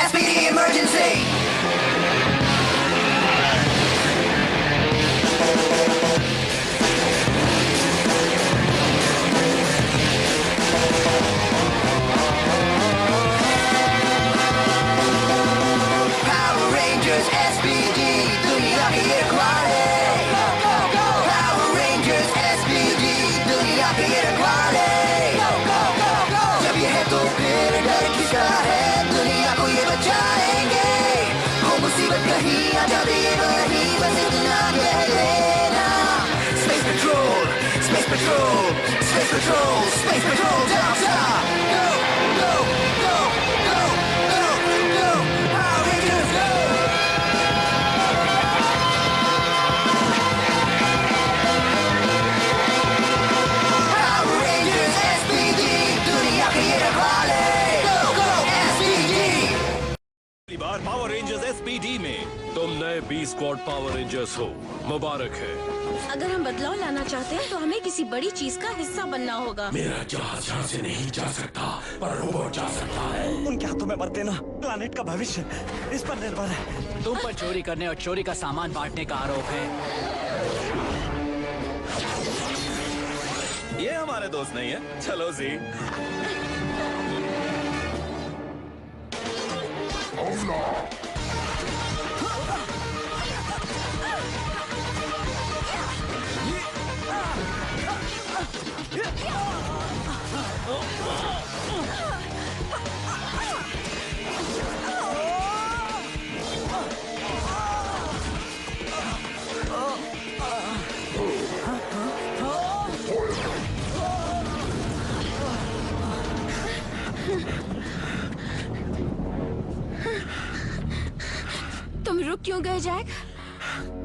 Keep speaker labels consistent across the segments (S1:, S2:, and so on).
S1: SPD emergency! Power Rangers SPD, दुनिया के ये रखवाले। Power Rangers SPD, दुनिया के ये रखवाले। जब ये है तो फिर डर किसका है, दुनिया को ये बचाएंगे। हो मुसीबत कहीं आ जाए ये वही, बस इतना कह लेना। Space Patrol, Space Patrol, Space Patrol, Space Patrol, down south. Go, go, go, go, go, go. Power Rangers, go! Power Rangers SPD, दुनिया के ये रखवाले। Go, go, SPD!
S2: पहली बार पावर रेंजर्स एसपीडी में तुम नए बी स्क्वाड पावर रेंजर्स हो, मुबारक है।
S3: अगर हम बदलाव लाना चाहते हैं तो हमें किसी बड़ी चीज का हिस्सा बनना होगा।
S4: मेरा जहाज यहाँ से नहीं जा सकता, पर रोबोट जा सकता है।
S5: उनके हाथों में मत देना, प्लानेट का भविष्य इस पर निर्भर है।
S6: तुम पर चोरी करने और चोरी का सामान बांटने का आरोप है।
S2: ये हमारे दोस्त नहीं है, चलो जी।
S3: तुम रुक क्यों गए जैक?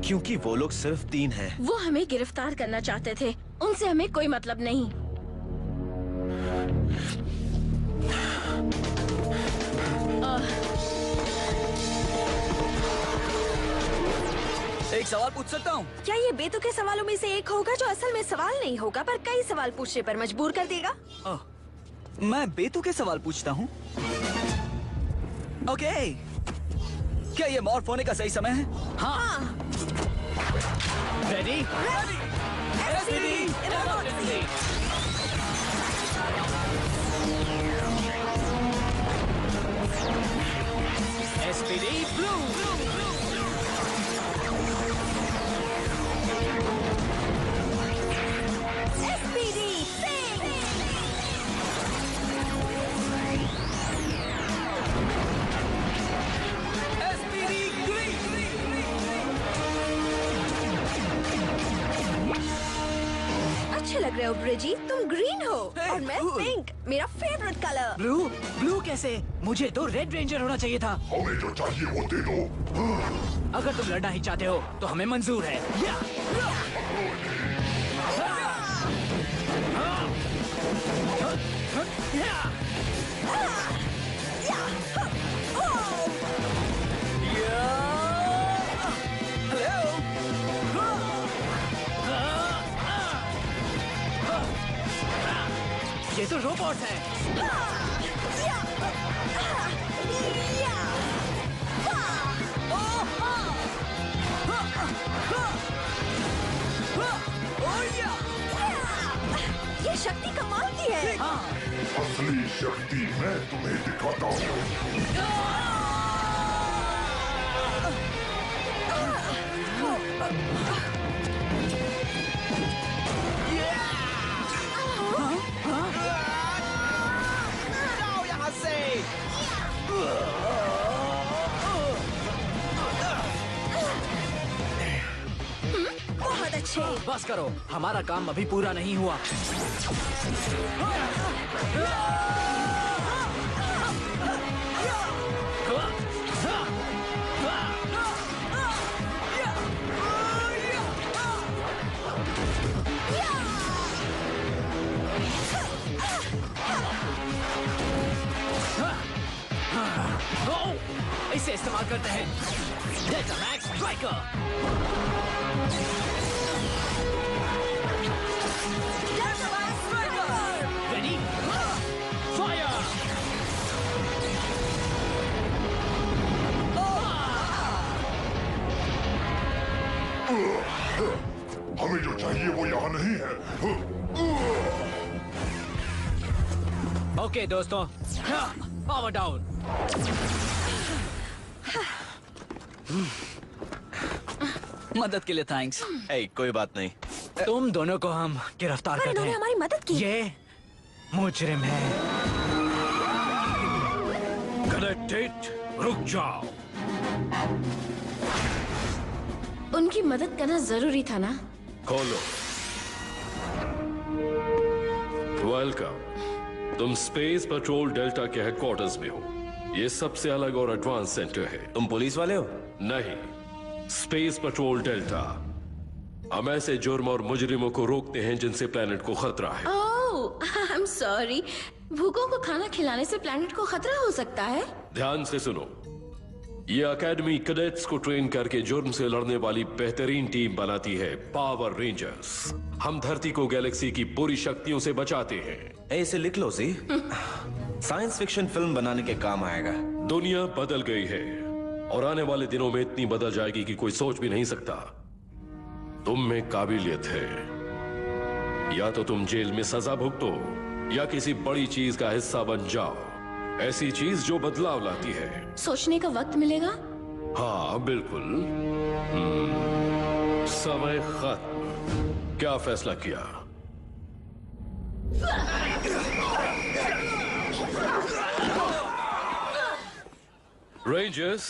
S5: क्योंकि वो लोग सिर्फ 3 हैं।
S3: वो हमें गिरफ्तार करना चाहते थे, उनसे हमें कोई मतलब नहीं।
S6: एक सवाल पूछ सकता हूँ?
S3: क्या ये बेतुके सवालों में से एक होगा जो असल में सवाल नहीं होगा पर कई सवाल पूछने पर मजबूर कर देगा?
S6: मैं बेतुके सवाल पूछता हूँ। ओके, क्या ये मॉर्फ होने का सही समय है? हाँ। Ready? SPD emergency. SPD blue.
S3: SPD Singh.
S6: SPD green.
S3: अच्छे लग रहे हो ब्रिजी, तुम ग्रीन हो और मैं
S6: cool.
S3: पिंक, मेरा फेवरेट कलर।
S6: ब्लू? ब्लू कैसे? मुझे तो रेड रेंजर होना चाहिए था।
S4: हमें जो चाहिए वो दे दो।
S6: अगर तुम लड़ना ही चाहते हो तो हमें मंजूर है। ये तो रोबोट है।
S3: ये शक्ति कमाल की है।
S4: असली शक्ति मैं तुम्हें दिखाता हूँ।
S6: जाओ यहाँ से।
S3: बहुत अच्छे।
S6: बस करो, हमारा काम अभी पूरा नहीं हुआ। इसे इस्तेमाल करते हैं। Delta max striker. Ready? Fire!
S7: तुम्हें जो चाहिए वो यहाँ नहीं है।
S8: ओके दोस्तों, पावर डाउन।
S6: मदद के लिए थैंक्स।
S9: कोई बात नहीं।
S8: तुम दोनों को हम गिरफ्तार
S3: पर
S8: करते
S3: इन्होंने
S8: हैं।
S3: हमारी मदद की।
S8: ये मुजरिम है।
S2: कनेक्टेड, रुक जाओ।
S3: उनकी मदद करना जरूरी था ना।
S2: खोलो। वेलकम। तुम स्पेस पेट्रोल डेल्टा के हेडक्वार्टर्स में हो। ये सबसे अलग और एडवांस सेंटर है।
S9: तुम पुलिस वाले हो?
S2: नहीं, स्पेस पेट्रोल डेल्टा। हम ऐसे जुर्म और मुजरिमों को रोकते हैं जिनसे प्लेनेट को खतरा है।
S3: ओह, आई एम सॉरी। भूखों को खाना खिलाने से प्लेनेट को खतरा हो सकता है।
S2: ध्यान से सुनो, ये एकेडमी कैडेट्स को ट्रेन करके जुर्म से लड़ने वाली बेहतरीन टीम बनाती है, पावर रेंजर्स। हम धरती को गैलेक्सी की बुरी शक्तियों से बचाते हैं।
S9: इसे लिख लो सी। साइंस फिक्शन फिल्म बनाने के काम आएगा।
S2: दुनिया बदल गई है और आने वाले दिनों में इतनी बदल जाएगी कि कोई सोच भी नहीं सकता। तुम में काबिलियत है, या तो तुम जेल में सजा भुगतो या किसी बड़ी चीज का हिस्सा बन जाओ। ऐसी चीज जो बदलाव लाती है।
S3: सोचने का वक्त मिलेगा।
S2: हाँ बिल्कुल। समय खत्म। क्या फैसला किया? रेंजर्स,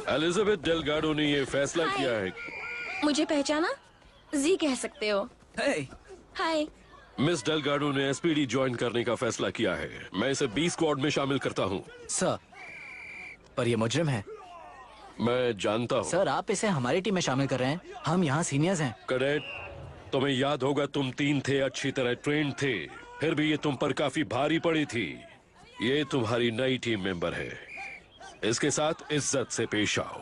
S2: एलिजाबेथ डेलगाडो ने यह फैसला किया है।
S3: मुझे पहचाना? जी कह सकते हो।
S6: Hey,
S3: हाय।
S2: मिस डेलगाडो ने एसपीडी ज्वाइन करने का फैसला किया है। मैं इसे बी स्क्वाड में शामिल करता हूँ।
S8: सर, पर ये मुजरिम है।
S2: मैं जानता हूँ।
S8: सर, आप इसे हमारी टीम में शामिल कर रहे हैं। हम यहाँ सीनियर्स हैं।
S2: कैडेट, तुम्हें याद होगा तुम 3 थे, अच्छी तरह ट्रेंड थे, फिर भी ये तुम पर काफी भारी पड़ी थी। ये तुम्हारी नई टीम मेंबर है। इसके साथ इज्जत से पेश आओ।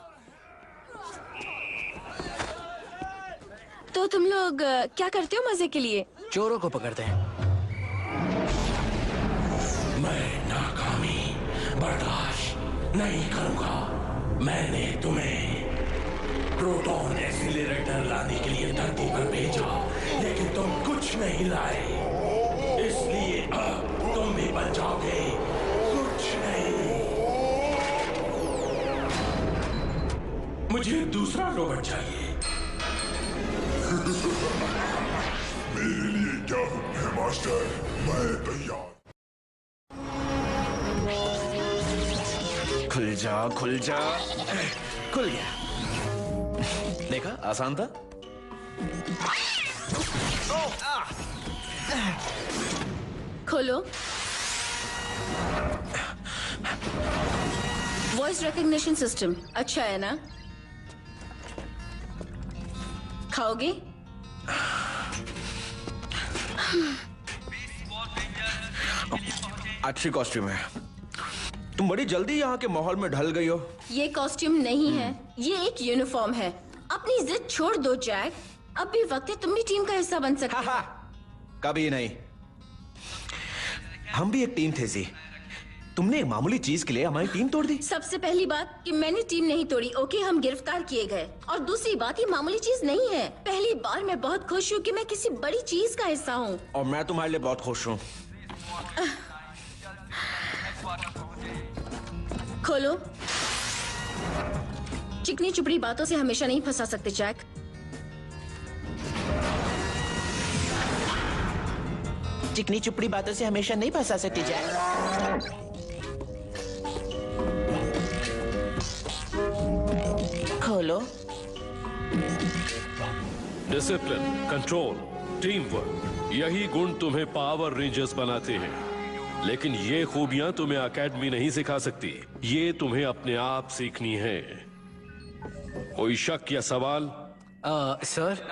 S3: तो तुम लोग क्या करते हो मजे के लिए?
S8: चोरों को पकड़ते हैं।
S4: मैं नाकामी बर्दाश्त नहीं करूंगा। मैंने तुम्हें प्रोटॉन एक्सीलरेटर लाने के लिए धरती पर भेजा, लेकिन तुम कुछ नहीं लाए। इसलिए अब तुम भी बन जाओगे कुछ नहीं। मुझे दूसरा रोबोट चाहिए।
S7: मेरे लिए क्या हुक्म है मास्टर? मैं तैयार।
S9: खुल जा, खुल जा। खुल गया। देखा, आसान था।
S3: खोलो। वॉइस रिकॉग्निशन सिस्टम अच्छा है ना? खाओगे?
S9: अच्छी कॉस्ट्यूम है। तुम बड़ी जल्दी यहाँ के माहौल में ढल गई हो।
S3: ये कॉस्ट्यूम नहीं है, ये एक यूनिफॉर्म है। अपनी जिद छोड़ दो जैक। अब भी वक्त है तुम भी टीम का हिस्सा बन सकते हो।
S9: कभी नहीं। हम भी एक टीम थे जी। तुमने एक मामूली चीज के लिए हमारी टीम तोड़ दी।
S3: सबसे पहली बात कि मैंने टीम नहीं तोड़ी। ओके, हम गिरफ्तार किए गए। और दूसरी बात, ये मामूली चीज नहीं है। पहली बार मैं बहुत खुश हूँ कि मैं किसी बड़ी चीज का हिस्सा हूँ।
S9: और मैं तुम्हारे लिए बहुत खुश हूँ।
S3: खोलो। चिकनी चुपड़ी बातों से हमेशा नहीं फंसा सकते जैक।
S9: चिकनी चुपड़ी बातों से हमेशा नहीं फंसा सकती जैक। खोलो।
S2: डिसिप्लिन, कंट्रोल, टीम वर्क, यही गुण तुम्हें पावर रेंजर्स बनाते हैं। लेकिन ये खूबियां तुम्हें एकेडमी नहीं सिखा सकती। ये तुम्हें अपने आप सीखनी है। कोई शक या सवाल?
S8: सर,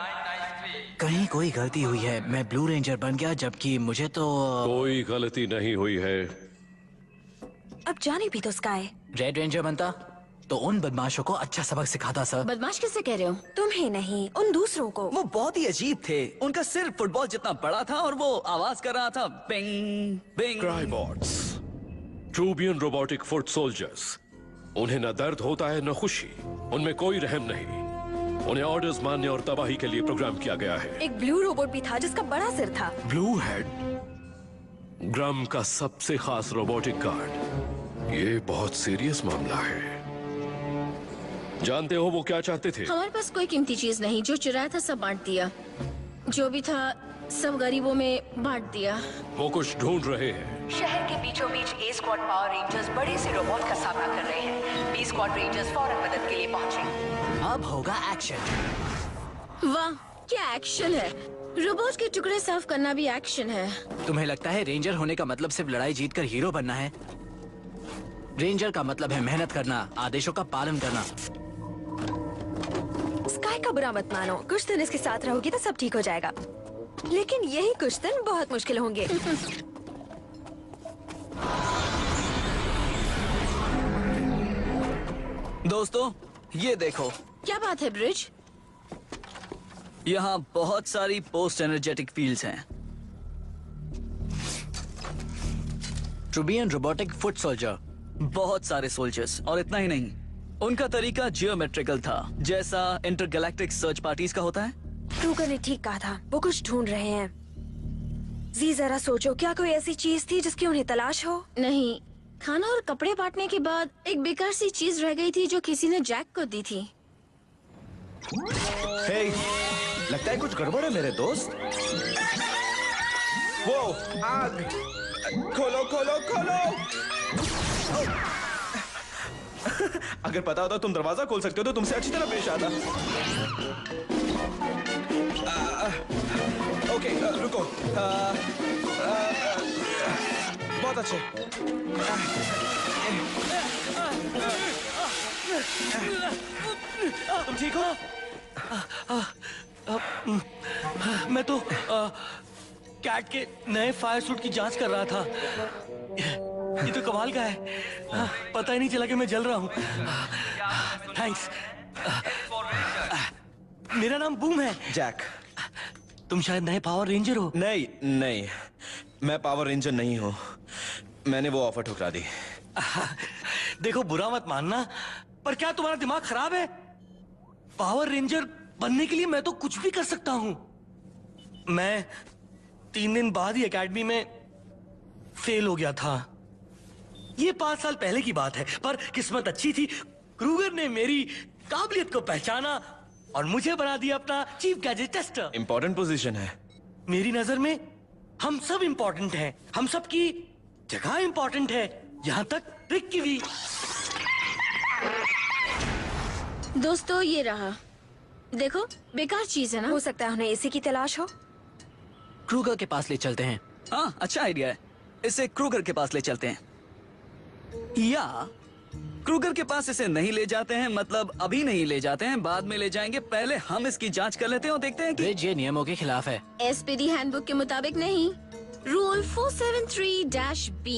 S8: कहीं कोई गलती हुई है। मैं ब्लू रेंजर बन गया, जबकि मुझे तो
S2: कोई गलती नहीं हुई है।
S3: अब जाने भी तो स्काई।
S8: रेड रेंजर बनता तो उन बदमाशों को अच्छा सबक सिखाता सर।
S3: बदमाश किससे कह रहे हो? तुम्हें नहीं, उन दूसरों को।
S6: वो बहुत ही अजीब थे। उनका सिर फुटबॉल जितना बड़ा था और वो आवाज कर रहा था, बिंग बिंग।
S2: क्राइबॉट्स, ट्रूबियन रोबोटिक फुट सोल्जर्स। उन्हें न दर्द होता है न खुशी। उनमें कोई रहम नहीं। उन्हें ऑर्डर्स मानने और तबाही के लिए प्रोग्राम किया गया है।
S10: एक ब्लू रोबोट भी था जिसका बड़ा सिर था।
S2: ब्लू हेड, ग्राम का सबसे खास रोबोटिक गार्ड। ये बहुत सीरियस मामला है। जानते हो वो क्या चाहते थे?
S3: हमारे पास कोई कीमती चीज नहीं, जो चुराया था सब बांट दिया। जो भी था सब गरीबों में बांट दिया।
S2: वो कुछ ढूंढ रहे हैं।
S11: शहर के बीचों बीच ए स्क्वाड पावर रेंजर्स बड़े से रोबोट का सामना कर रहे हैं। बी स्क्वाड रेंजर्स फौरन मदद के लिए पहुंचे।
S8: अब होगा एक्शन।
S3: वाह क्या एक्शन है! रोबोट के टुकड़े साफ करना भी एक्शन है।
S8: तुम्हें लगता है रेंजर होने का मतलब सिर्फ लड़ाई जीतकर हीरो बनना है? रेंजर का मतलब है मेहनत करना, आदेशों का पालन करना।
S10: स्काई का बुरा मत मानो, कुछ दिन इसके साथ रहोगी तो सब ठीक हो जाएगा। लेकिन यही कुछ दिन बहुत मुश्किल होंगे।
S6: दोस्तों ये देखो।
S3: क्या बात है ब्रिज?
S6: यहाँ बहुत सारी पोस्ट एनर्जेटिक फील्ड्स हैं।
S8: ट्रूबियन रोबोटिक फुट सोल्जर।
S6: बहुत सारे सोल्जर्स, और इतना ही नहीं, उनका तरीका जियोमेट्रिकल था, जैसा इंटरगैलेक्टिक सर्च पार्टीज का होता है।
S10: क्रूगर ने ठीक कहा था, वो कुछ ढूंढ रहे हैं। जी जरा सोचो, क्या कोई ऐसी चीज थी जिसकी उन्हें तलाश हो?
S3: नहीं, खाना और कपड़े बांटने के बाद एक बेकार सी चीज रह गई थी जो किसी ने जैक को दी थी।
S9: हे, लगता है कुछ गड़बड़ है मेरे दोस्त। वो आग! खोलो खोलो खोलो! अगर पता होता तुम दरवाजा खोल सकते हो तो तुमसे अच्छी तरह पेश आता। ओके, रुको। बहुत अच्छे।
S5: तुम ठीक हो? मैं तो कैट के नए फायर सूट की जांच कर रहा था। ये तो कमाल का है। पता ही नहीं चला कि मैं जल रहा हूँ। थैंक्स। मेरा नाम बूम है।
S9: जैक।
S5: तुम शायद नए पावर रेंजर हो।
S9: नहीं नहीं, मैं पावर रेंजर नहीं हूँ। मैंने वो ऑफर ठुकरा दी।
S5: देखो बुरा मत मानना, पर क्या तुम्हारा दिमाग खराब है? पावर रेंजर बनने के लिए मैं तो कुछ भी कर सकता हूँ। मैं 3 दिन बाद ही एकेडमी में फेल हो गया था। ये 5 साल पहले की बात है, पर किस्मत अच्छी थी। क्रूगर ने मेरी काबिलियत को पहचाना और मुझे बना दिया अपना chief gadget tester.
S9: Important position है।
S5: मेरी नजर में हम सब इंपॉर्टेंट हैं। हम सब की जगह इंपॉर्टेंट है, यहाँ तक रिक की भी।
S3: दोस्तों ये रहा, देखो बेकार चीज है ना।
S10: हो सकता है उन्हें इसी की तलाश हो।
S8: क्रूगर के पास ले चलते हैं।
S6: हाँ, अच्छा आइडिया है। इसे क्रूगर के पास ले चलते हैं। या क्रूगर के पास इसे नहीं ले जाते हैं, मतलब अभी नहीं ले जाते हैं, बाद में ले जाएंगे। पहले हम इसकी जांच कर लेते हैं और देखते हैं कि
S8: ये नियमों के खिलाफ है।
S3: एसपीडी हैंडबुक के मुताबिक नहीं। Rule 473-B।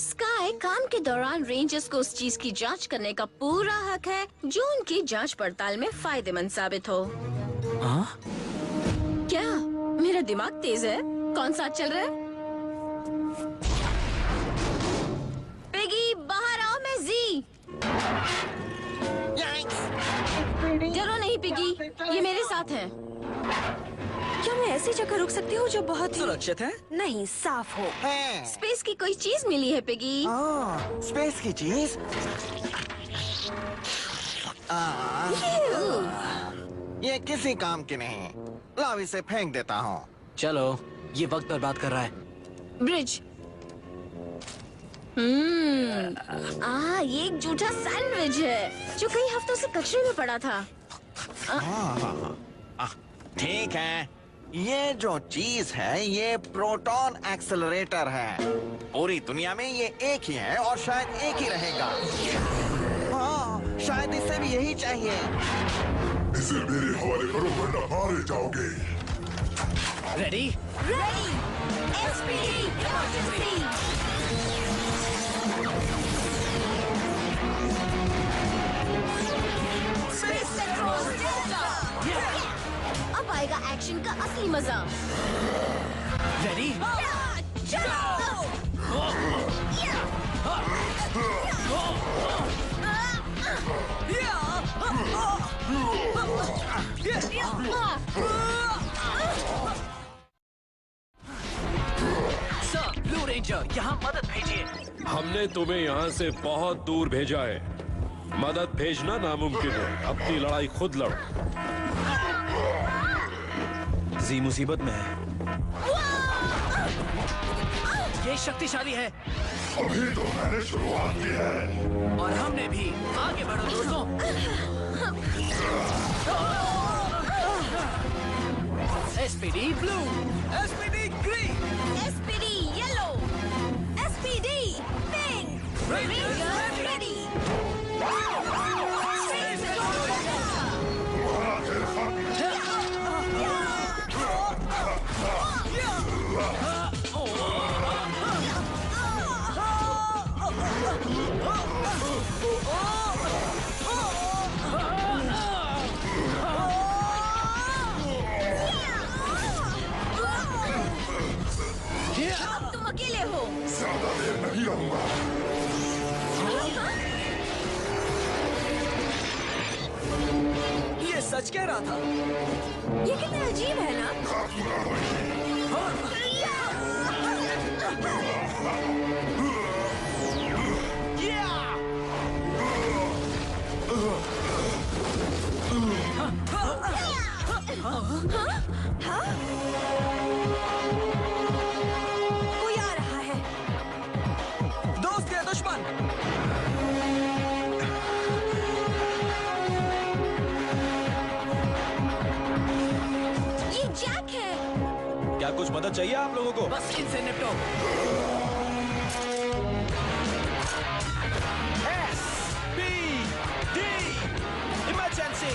S3: स्काई काम के दौरान रेंजर्स को उस चीज की जांच करने का पूरा हक है जो उनकी जांच पड़ताल में फायदेमंद साबित हो।
S8: हाँ?
S3: क्या मेरा दिमाग तेज है? कौन सा चल रहा है? पिगी बाहर आओ, मैं जी। डरो नहीं पिगी, ये मेरे साथ है।
S10: क्या मैं ऐसी जगह रुक सकती हूँ जो बहुत
S6: सुरक्षित है?
S10: नहीं, साफ हो।
S3: स्पेस की कोई चीज मिली है पिगी?
S12: स्पेस की चीज? ये किसी काम की नहीं। लाओ इसे फेंक देता हूँ।
S8: चलो, ये वक्त बर्बाद कर रहा है।
S3: ब्रिज। ये एक जूठा सैंडविच है जो कई हफ्तों से कचरे में पड़ा था।
S12: ठीक है, ये जो चीज है ये प्रोटॉन एक्सेलरेटर है। पूरी दुनिया में ये एक ही है और शायद एक ही रहेगा। हाँ, शायद इसे भी यही चाहिए।
S7: इसे मेरे हवाले करो वरना मारे जाओगे।
S8: रेडी?
S3: रेडी। SPD emergency. अब आएगा एक्शन का असली मजा।
S8: रेडी?
S3: चलो।
S5: कीजिए।
S2: हमने तुम्हें यहाँ से बहुत दूर भेजा है। मदद भेजना नामुमकिन है। अपनी लड़ाई खुद लड़ो।
S9: जी मुसीबत में है।
S8: ये शक्तिशाली है
S7: अभी तो मैंने शुरुआत की है।
S8: और हमने भी। आगे बढ़ो दोस्तों। SPD blue,
S6: SPD green,
S3: SPD yellow, SPD pink, rangers ready. तुम अकेले हो।
S7: ज्यादा देर नहीं रहूंगा।
S6: ये सच कह रहा था।
S10: ये कितना अजीब है ना? कोई आ रहा है।
S6: दोस्त या दुश्मन?
S3: ये जैक है।
S9: क्या कुछ मदद चाहिए आप लोगों को?
S8: बस इनसे निपटो।
S9: SPD emergency.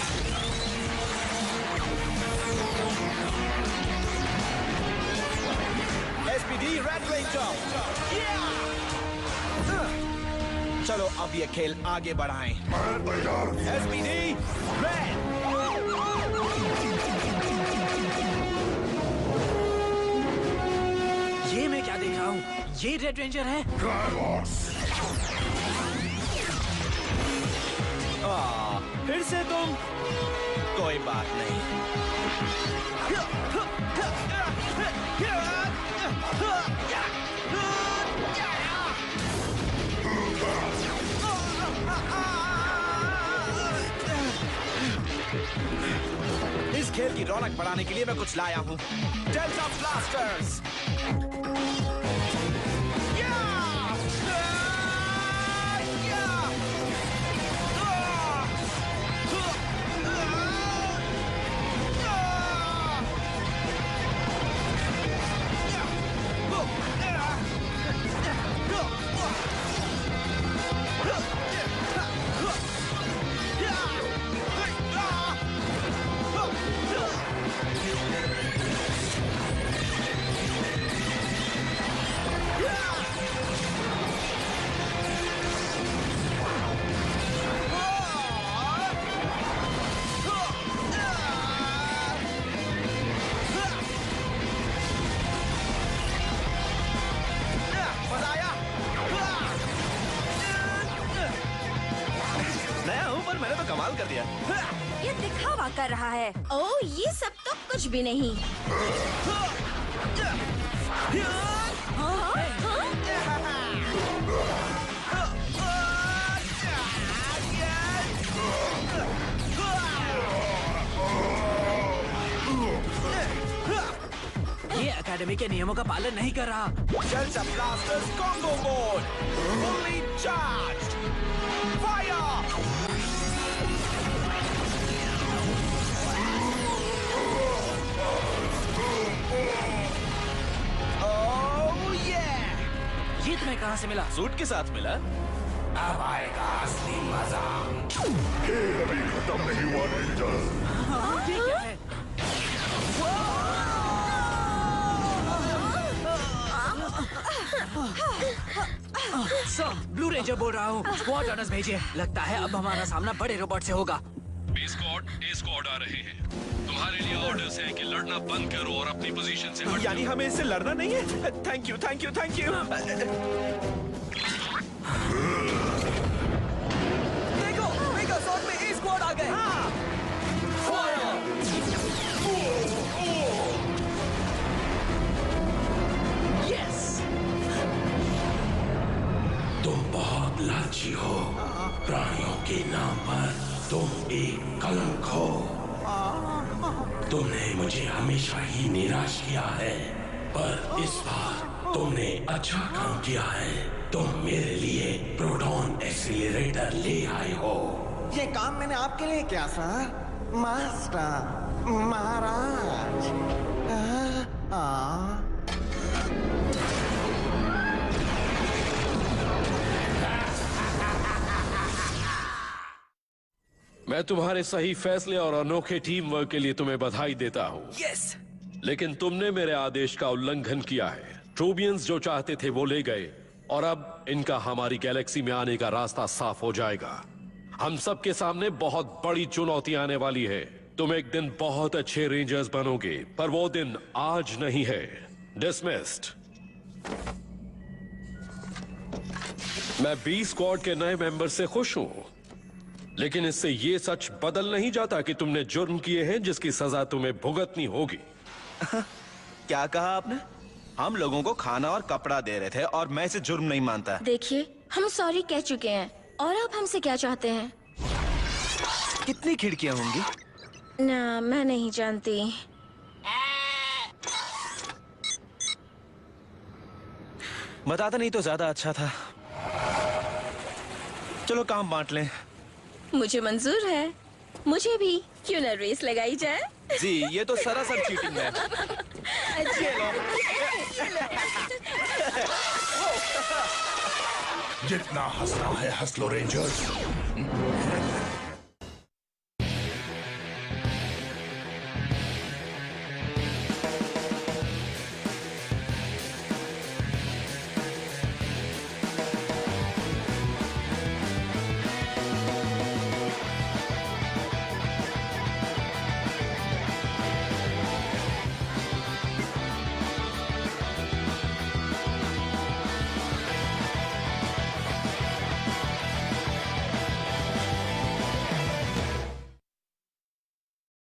S9: SPD red ranger. चलो अब ये खेल आगे बढ़ाएं।
S7: मैं तैयार हूं।
S9: SPD red.
S8: ये मैं क्या देख रहा हूँ? ये रेड रेंजर है।
S9: फिर से तुम? कोई बात नहीं। इस खेल की रौनक बढ़ाने के लिए मैं कुछ लाया हूँ। Delta blasters. कमाल कर दिया।
S10: ये दिखावा कर रहा है।
S3: ओह, ये सब तो कुछ भी नहीं।
S8: ये एकेडमी के नियमों का पालन नहीं कर रहा।
S9: Delta blasters combo mode fully charged. Fire!
S8: ये तुम्हें कहाँ से मिला?
S9: सूट के साथ मिला।
S4: अब आएगा असली मजा।
S7: खेल अभी खत्म नहीं हुआ रेंजर्स।
S8: ये क्या है? सर, ब्लू रेंजर बोल रहा हूँ। स्क्वाड रनर्स भेजिए। लगता है अब हमारा सामना बड़े रोबोट से होगा।
S2: बी स्क्वाड, ए स्क्वाड आ रहे हैं। तुम्हारे लिए ऑर्डर्स है कि लड़ना बंद करो और अपनी पोजीशन से हट।
S9: यानी हमें इससे लड़ना नहीं है? Thank you, thank you, thank you.
S6: देखो, मेगासॉर्ड में ए स्क्वाड आ गए।
S8: यस।
S4: तुम बहुत लालची हो। प्राणियों के नाम पर तुम एक कलंक हो। तुमने मुझे हमेशा ही निराश किया है, पर इस बार तुमने अच्छा काम किया है। तुम मेरे लिए प्रोटॉन एक्सीलरेटर ले आए हो।
S12: ये काम मैंने आपके लिए किया सर। मास्टर, महाराज।
S2: मैं तुम्हारे सही फैसले और अनोखे टीम वर्क के लिए तुम्हें बधाई देता हूँ।
S6: यस।
S2: लेकिन तुमने मेरे आदेश का उल्लंघन किया है। ट्रूबियंस जो चाहते थे वो ले गए और अब इनका हमारी गैलेक्सी में आने का रास्ता साफ हो जाएगा। हम सबके सामने बहुत बड़ी चुनौती आने वाली है। तुम एक दिन बहुत अच्छे रेंजर्स बनोगे, पर वो दिन आज नहीं है। डिसमिस्ड। मैं बी स्क्वाड के नए मेंबर से खुश हूं, लेकिन इससे ये सच बदल नहीं जाता कि तुमने जुर्म किए हैं जिसकी सजा तुम्हें भुगतनी होगी।
S9: क्या कहा आपने? हम लोगों को खाना और कपड़ा दे रहे थे और मैं इसे जुर्म नहीं मानता।
S3: देखिए, हम सॉरी कह चुके हैं और आप हमसे क्या चाहते हैं?
S9: कितनी खिड़कियां होंगी?
S3: ना, मैं नहीं जानती।
S9: बताता नहीं तो ज्यादा अच्छा था। चलो काम बांट लें।
S3: मुझे मंजूर है। मुझे भी। क्यों ना रेस लगाई जाए?
S9: जी, ये तो सरासर चीटिंग है।
S7: जितना हंसना है हंस लो रेंजर्स।